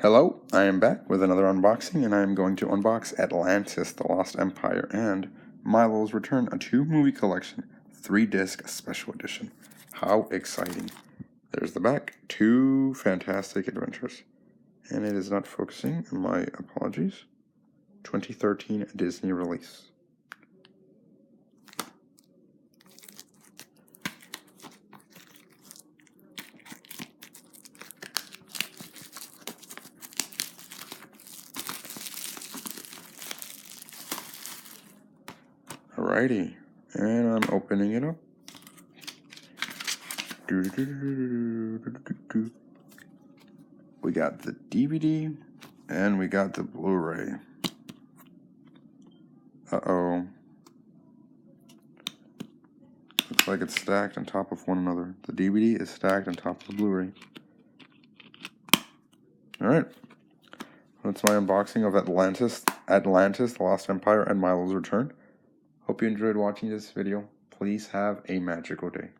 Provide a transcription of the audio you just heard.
Hello, I am back with another unboxing, and I am going to unbox Atlantis, The Lost Empire, and Milo's Return, a 2-movie collection, 3-disc special edition. How exciting. There's the back, 2 fantastic adventures. And it is not focusing, my apologies. 2013 Disney release. Alrighty, and I'm opening it up. We got the DVD, and we got the Blu-ray. Uh-oh. Looks like it's stacked on top of one another. The DVD is stacked on top of the Blu-ray. Alright. That's my unboxing of Atlantis, The Lost Empire, and Milo's Return. Hope you enjoyed watching this video. Please have a magical day.